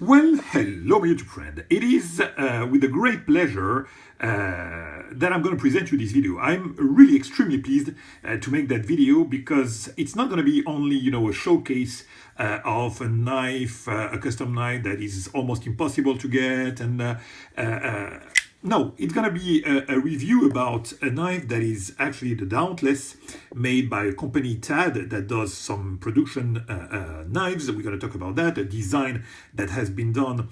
Well, hello, my YouTube friend. It is with a great pleasure that I'm going to present you this video. I'm really extremely pleased to make that video because it's not going to be only, a showcase of a knife, a custom knife that is almost impossible to get, and no, it's going to be a review about a knife that is actually the Dauntless, made by a company TAD that does some production knives. We're going to talk about that, a design that has been done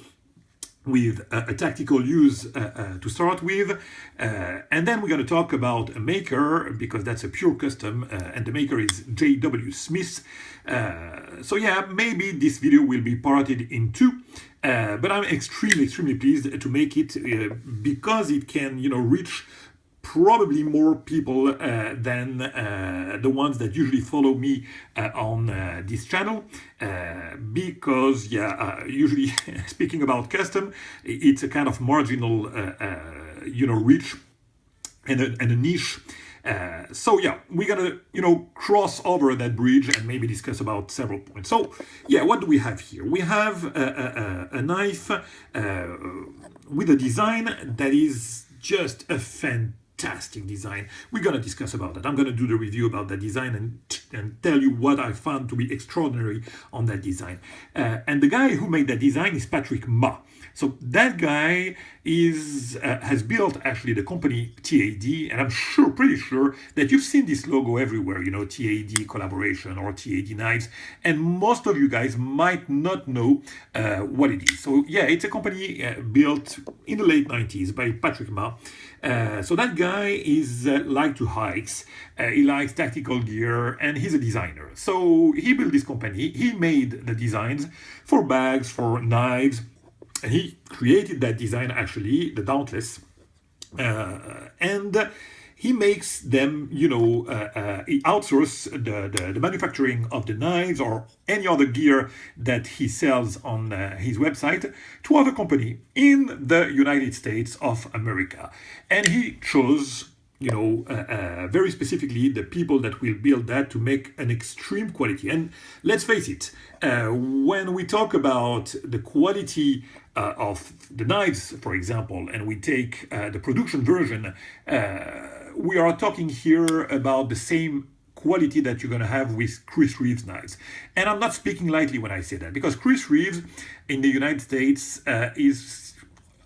with a tactical use to start with, and then we're going to talk about a maker, because that's a pure custom, and the maker is JWS. So yeah, maybe this video will be parted in two, but I'm extremely pleased to make it because it can reach probably more people than the ones that usually follow me on this channel, because usually speaking about custom, it's a kind of marginal reach and a niche. So yeah, we're gonna cross over that bridge and maybe discuss about several points. So yeah, what do we have here? We have a knife with a design that is just a fantastic design. We're gonna discuss about that. I'm gonna do the review about that design and tell you what I found to be extraordinary on that design. And the guy who made that design is Patrick Ma. So that guy has built actually the company TAD, and I'm pretty sure that you've seen this logo everywhere, TAD collaboration or TAD knives, and most of you guys might not know what it is. So yeah, it's a company built in the late 90s by Patrick Ma. So that guy is like to hikes, he likes tactical gear, and he's a designer. So he built this company, he made the designs for bags, for knives, and he created that design, actually, the Dauntless, and he makes them, he outsources the manufacturing of the knives or any other gear that he sells on his website to other company in the United States of America. And he chose very specifically the people that will build that to make an extreme quality. And let's face it, when we talk about the quality of the knives, for example, and we take the production version, we are talking here about the same quality that you're going to have with Chris Reeves knives. And I'm not speaking lightly when I say that, because Chris Reeves in the United States is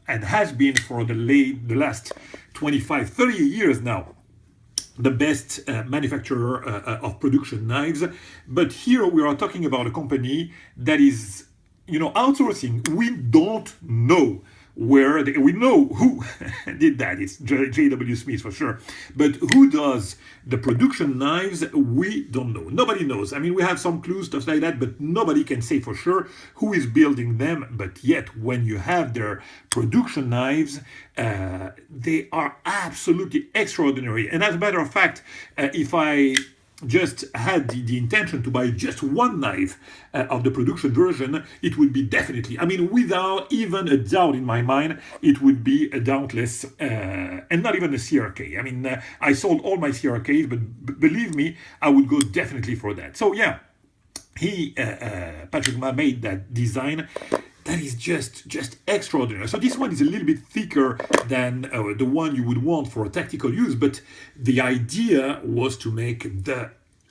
and has been for the last 25-30 years now the best manufacturer of production knives. But here we are talking about a company that is outsourcing. We don't know where we know who did that. It's JWS for sure, but who does the production knives, we don't know. Nobody knows. I mean, we have some clues, stuff like that, but nobody can say for sure who is building them. But yet, when you have their production knives, they are absolutely extraordinary. And as a matter of fact, if I just had the intention to buy just one knife of the production version, it would be definitely, without even a doubt in my mind, it would be a Dauntless, and not even a CRK. I sold all my CRKs, but believe me, I would go definitely for that. So yeah, Patrick Ma made that design that is just extraordinary. So this one is a little bit thicker than the one you would want for a tactical use, but the idea was to make the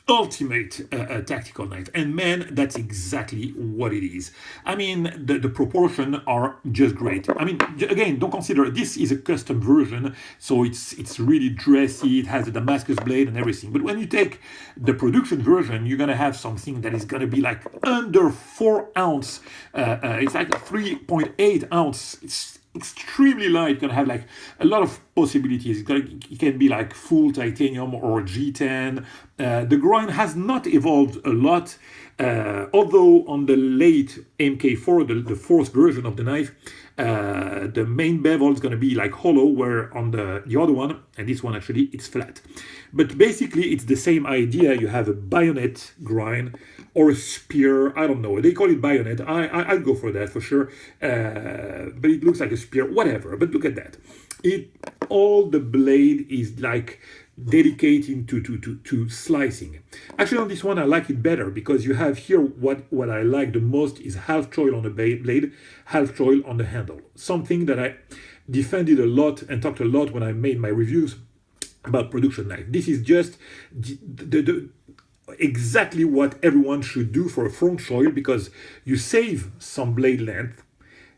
ultimate tactical knife, and man, that's exactly what it is. The proportions are just great. Again, don't consider this is a custom version, so it's really dressy, it has a Damascus blade and everything. But when you take the production version, you're gonna have something that is gonna be like under 4 ounce. It's like 3.8 ounce. It's extremely light. It's gonna have like a lot of possibilities. It can be like full titanium or G10. The groin has not evolved a lot, although on the late MK4, the fourth version of the knife, the main bevel is going to be like hollow, where on the other one, and this one actually, it's flat. But basically, it's the same idea. You have a bayonet groin or a spear. I don't know. They call it bayonet. I'd go for that for sure. But it looks like a spear, whatever. But look at that. All the blade is like dedicating to slicing. Actually, on this one, I like it better because you have here what I like the most is half choil on the blade, half choil on the handle. Something that I defended a lot and talked a lot when I made my reviews about production knife. This is just exactly what everyone should do for a front choil because you save some blade length.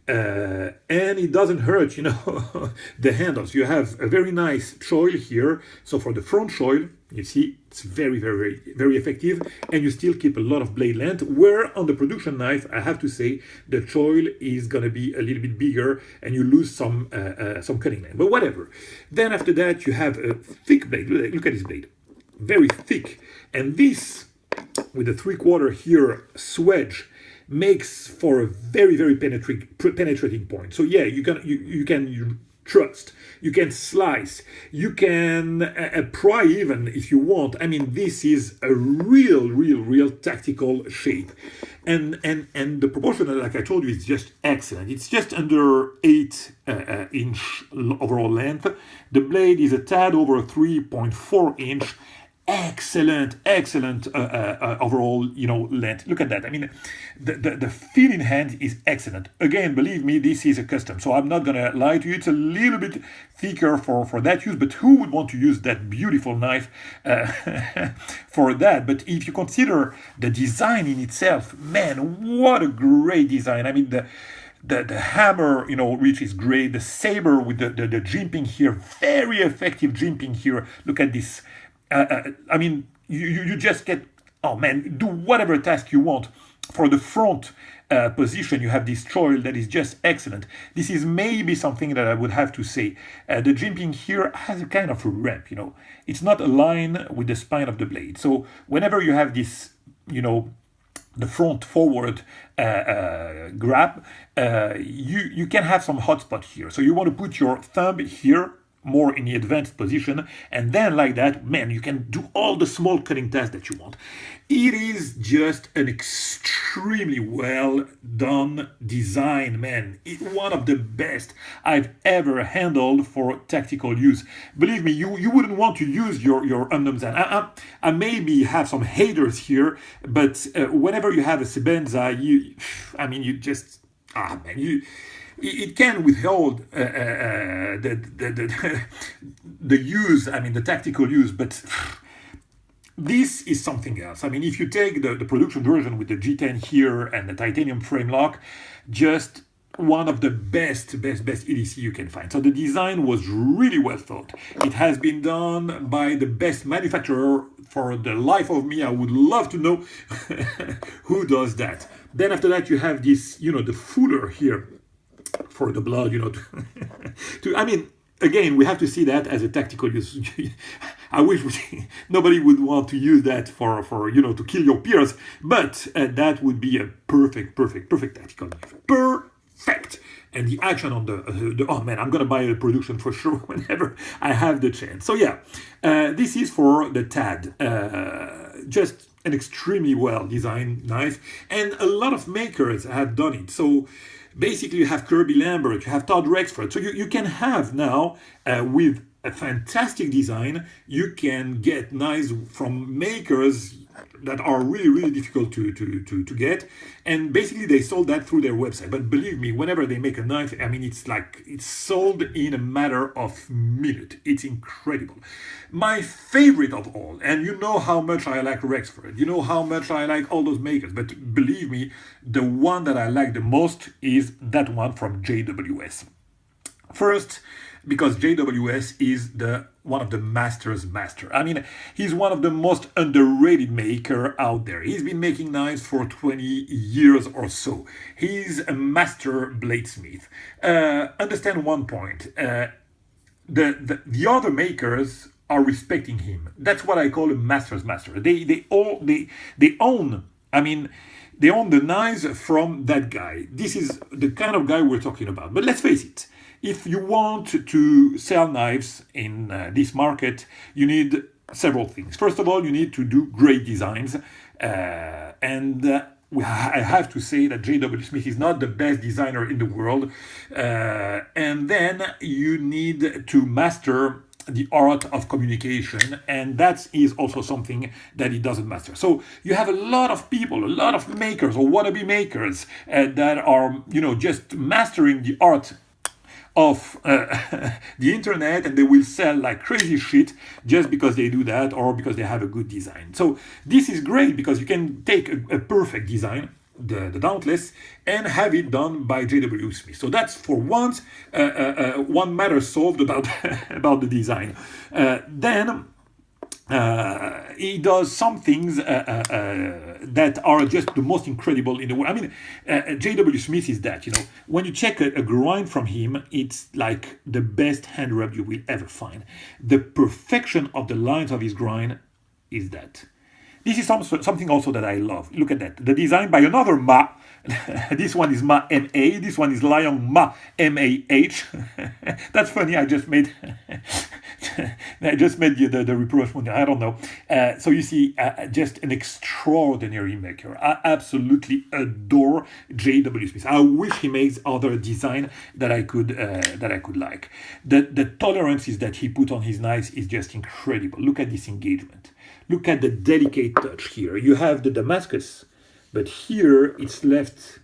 And it doesn't hurt, the handles. You have a very nice choil here. So for the front choil, you see, it's very, very, very effective. And you still keep a lot of blade length. Where on the production knife, I have to say, the choil is going to be a little bit bigger and you lose some cutting length. But whatever. Then after that, you have a thick blade. Look at this blade. Very thick. And this, with the 3/4 here swedge, makes for a very, very penetrating point. So yeah, you can thrust, you can slice, you can pry even if you want. I mean, this is a real tactical shape. And the proportion, like I told you, is just excellent. It's just under 8 inch overall length. The blade is a tad over 3.4 inch. Excellent overall length. Look at that. I mean, the feel in hand is excellent. Again, believe me, this is a custom, so I'm not gonna lie to you. It's a little bit thicker for that use, but who would want to use that beautiful knife for that? But if you consider the design in itself, man, what a great design. I mean, the hammer, which is great. The saber with the jimping here, very effective jimping here. Look at this. I mean, you just get, oh man, do whatever task you want. For the front position, you have this choil that is just excellent. This is maybe something that I would have to say. The jimping here has a kind of a ramp, It's not aligned with the spine of the blade. So whenever you have this, the front forward grab, you can have some hotspot here. So you want to put your thumb here, more in the advanced position, and then like that, man, you can do all the small cutting tasks that you want. It is just an extremely well done design, man. It's one of the best I've ever handled for tactical use. Believe me, you wouldn't want to use your Undam. I maybe have some haters here, but whenever you have a Sebenza, you just, it can withhold the use, the tactical use, but this is something else. I mean, if you take the production version with the G10 here and the titanium frame lock, just one of the best EDC you can find. So the design was really well thought. It has been done by the best manufacturer. For the life of me, I would love to know who does that. Then after that, you have this, the fuller here for the blood, again, we have to see that as a tactical use. I wish nobody would want to use that for to kill your peers, but that would be a perfect tactical knife. Perfect. And the action on the oh man, I'm gonna buy a production for sure whenever I have the chance. So yeah, this is for the TAD. Just an extremely well designed knife, and a lot of makers have done it. So basically, you have Kirby Lambert, you have Todd Rexford. So you can have now, with a fantastic design, you can get knives from makers that are really difficult to get. And basically, they sold that through their website. But believe me, whenever they make a knife, it's sold in a matter of minutes. It's incredible. My favorite of all, and you know how much I like Rexford, you know how much I like all those makers, but believe me, the one that I like the most is that one from JWS. First, because JWS is one of the master's master. I mean, he's one of the most underrated maker out there. He's been making knives for 20 years or so. He's a master bladesmith. Understand one point. The other makers are respecting him. That's what I call a master's master. They own. They own the knives from that guy. This is the kind of guy we're talking about. But let's face it, if you want to sell knives in this market, you need several things. First of all, you need to do great designs. I have to say that J.W. Smith is not the best designer in the world. And then you need to master the art of communication, and that is also something that he doesn't master. So you have a lot of people, a lot of makers or wannabe makers that are, just mastering the art of the internet, and they will sell like crazy shit just because they do that or because they have a good design. So this is great because you can take a perfect design, the Dauntless, and have it done by JW Smith. So that's for once one matter solved about about the design. Then he does some things that are just the most incredible in the world. I mean, JW Smith is that, when you check a grind from him, it's like the best hand rub you will ever find. The perfection of the lines of his grind is that. This is something also that I love. Look at that. The design by another Ma. This one is Ma M-A. This one is Lion Ma M-A-H. That's funny. I just made the rapprochement. I don't know. So you see, just an extraordinary maker. I absolutely adore J.W. Smith. I wish he makes other design that I could like. The tolerances that he put on his knives is just incredible. Look at this engagement. Look at the delicate touch here. You have the Damascus, but here it's left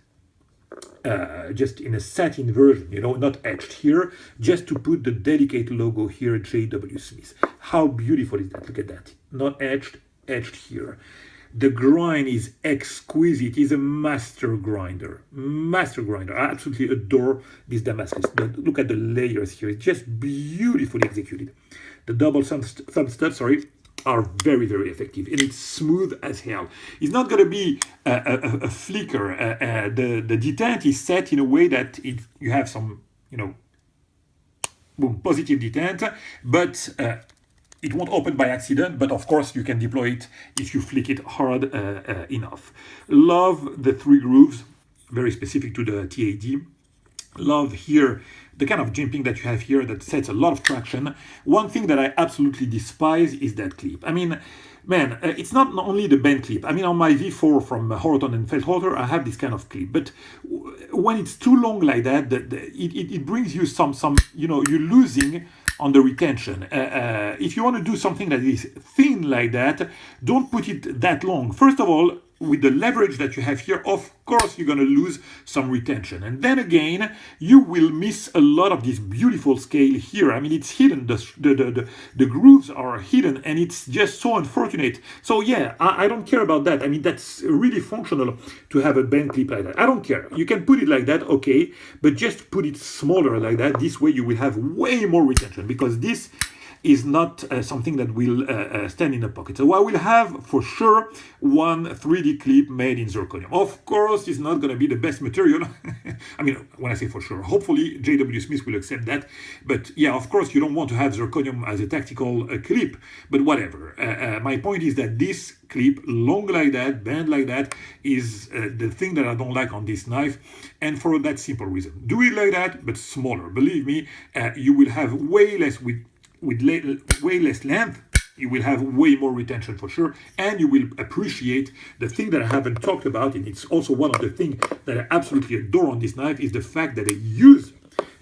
just in a satin version, not etched here, just to put the delicate logo here, J.W. Smith. How beautiful is that? Look at that. Not etched, etched here. The grind is exquisite. He's a master grinder. Master grinder. I absolutely adore this Damascus. Look at the layers here. It's just beautifully executed. The double thumb studs, are very, very effective, and it's smooth as hell. It's not going to be a flicker. The detent is set in a way that you have some, boom, positive detent, but it won't open by accident. But of course, you can deploy it if you flick it hard enough. Love the 3 grooves, very specific to the TAD. Love here the kind of jimping that you have here that sets a lot of traction. One thing that I absolutely despise is that clip. I mean, man, it's not only the bend clip. I mean, on my V4 from Horton and Feldholter, I have this kind of clip. But when it's too long like that, it brings you some you're losing on the retention. If you want to do something that is thin like that, don't put it that long. First of all, with the leverage that you have here, of course you're going to lose some retention. And then again, you will miss a lot of this beautiful scale here. I mean, it's hidden. The grooves are hidden, and it's just so unfortunate. So yeah, I don't care about that. I mean, that's really functional to have a bend clip like that. I don't care. You can put it like that, okay, but just put it smaller like that. This way you will have way more retention, because this is not something that will stand in the pocket. So I will have for sure one 3D clip made in zirconium. Of course, it's not going to be the best material. I mean, when I say for sure, hopefully JW Smith will accept that. But yeah, of course, you don't want to have zirconium as a tactical clip, but whatever. My point is that this clip, long like that, bend like that, is the thing that I don't like on this knife, and for that simple reason. Do it like that, but smaller. Believe me, you will have way less with way less length. You will have way more retention for sure, and you will appreciate the thing that I haven't talked about, and it's also one of the things that I absolutely adore on this knife, is the fact that I use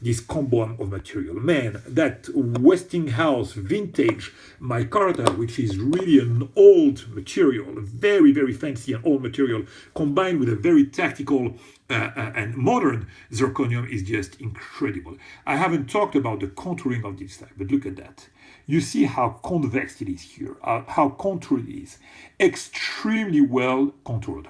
this combo of material. Man, that Westinghouse vintage micarta, which is really an old material, very, very fancy and old material, combined with a very tactical and modern zirconium, is just incredible. I haven't talked about the contouring of this knife, but look at that. You see how convex it is here, how contoured it is. Extremely well contoured.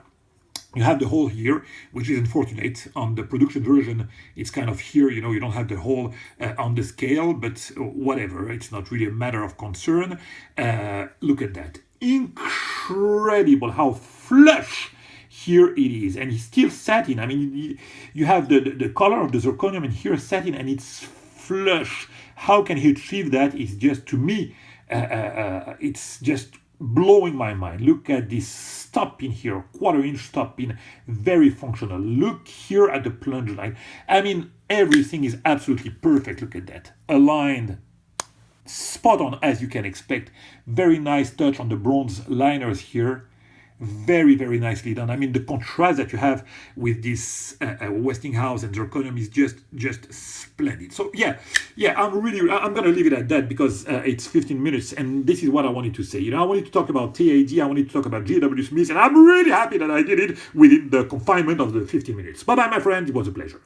You have the hole here, which is unfortunate. On the production version, it's kind of here, you don't have the hole on the scale, but whatever, it's not really a matter of concern. Look at that. Incredible how flush here it is, and it's still satin. I mean, you have the color of the zirconium, and here satin, and it's flush. How can he achieve that? Is just, to me, it's just blowing my mind. Look at this stop pin here, 1/4 inch stop pin, very functional. Look here at the plunge line. I mean, everything is absolutely perfect. Look at that, aligned, spot on as you can expect. Very nice touch on the bronze liners here. very, very nicely done. I mean, the contrast that you have with this Westinghouse and zirconium is just splendid. So yeah, I'm gonna leave it at that because it's 15 minutes, and this is what I wanted to say. I wanted to talk about TAD, I wanted to talk about J.W. Smith, and I'm really happy that I did it within the confinement of the 15 minutes. Bye bye, my friend. It was a pleasure.